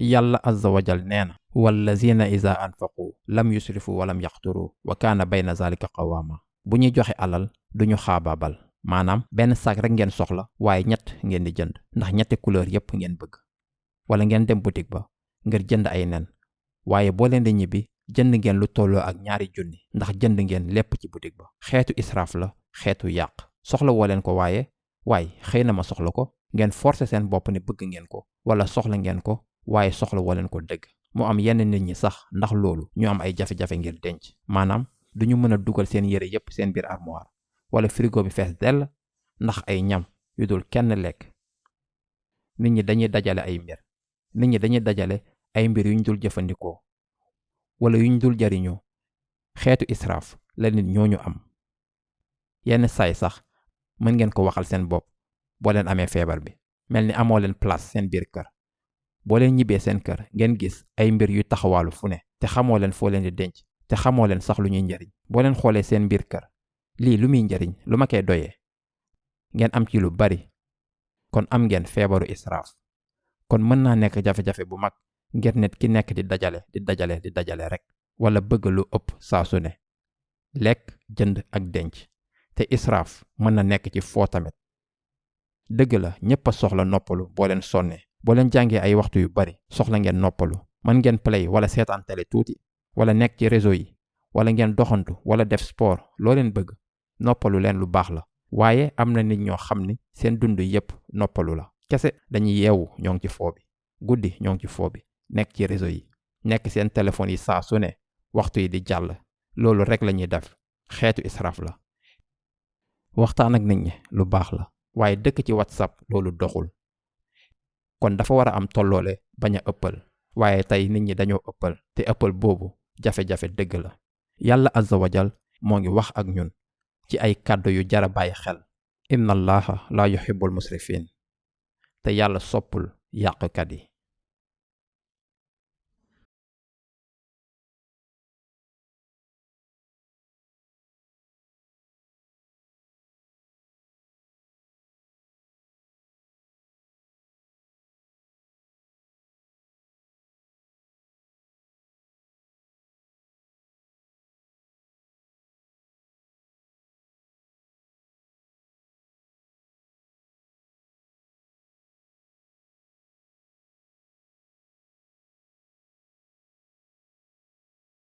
yàlla azza wajal nee na wallazina iza anfaqu lam yusrifu walam yaqturu wa kaana bayna zalika qawama. bu ñuy joxe alal duñu xaabaabal, maanaam benn sac rek ngeen soxla waaye ñett ngeen di jënd ndax ñetti couleur yépp ngeen bëgg. wala ngeen dem boutique ba ngir jënd ay nen waaye boo leen di ñibbi jënd ngeen lu tolloo ak 2,000 ndax jënd ngeen lépp ci boutique ba. xeetu israaf la, xeetu yàq. soxla woo leen ko waaye xëy na ma soxla ko, ngeen forcer seen bopp ne bëgg ngeen ko wala soxla ngeen ko waaye soxla woo leen ko dëgg. mu am yenn nit ñi sax ndax loolu ñu am ay jafe-jafe ngir denc, maanaam duñu mën a dugal seen yére yépp seen biir armoire wala frigo bi fees dell ndax ay ñam yu dul kenn lekk. nit ñi dañuy dajale ay mbir yuñ dul jëfandikoo wala yuñ dul jariñoo. xeetu israaf la nit ñooñu am. yenn saay sax mën ngeen ko waxal seen bopp boo leen amee feebar bi, mel ni amoo leen place seen biir kër. boo leen ñibbee seen kër ngeen gis ay mbir yu taxawaalu fu ne te xamoo leen foo leen di denc te xamoo leen sax lu ñuy njariñ. boo leen xoolee seen biir kër, lii lu muy njariñ, lu ma koy doyee, ngeen am ci lu bari, kon am ngeen feebaru israaf. kon mën naa nekk jafe-jafe bu mag ngir nit ki nekk di dajale rek wala bëgg lu ëpp saa su ne. lekk, jënd ak denc. te israaf mën na nekk ci foo tamit. dëgg la ñépp a soxla noppalu boo leen sonnee. boo leen jàngee ay waxtu yu bari soxla ngeen noppalu. mën ngeen play wala seetaan télé tuuti wala nekk ci réseau yi wala ngeen doxantu wala def sport, loo leen bëgg. noppalu leen lu baax la. waaye am na nit ñoo xam ni seen dund yépp noppalu la kese. dañuy yeewu ñoo ngi ci foo bi, guddi ñoo ngi ci foo bi, nekk ci réseau yi, nekk seen téléphone yi saa su ne, waxtu yi di jàll. loolu rek lañuy def. xeetu israaf la. waxtaan ak nit ñi lu baax la, waaye dëkk ci WhatsApp loolu doxul. kon dafa war a am tolloole, bañ a ëppal. waaye tey nit ñi dañoo ëppal, te ëppal boobu jafe-jafe dëgg la. yàlla azza wajal moo ngi wax ak ñun ci ay kàddu yu jara bàyyi xel. inna allaha la yuhibbul musrifin. te yàlla soppul yàqkat yi.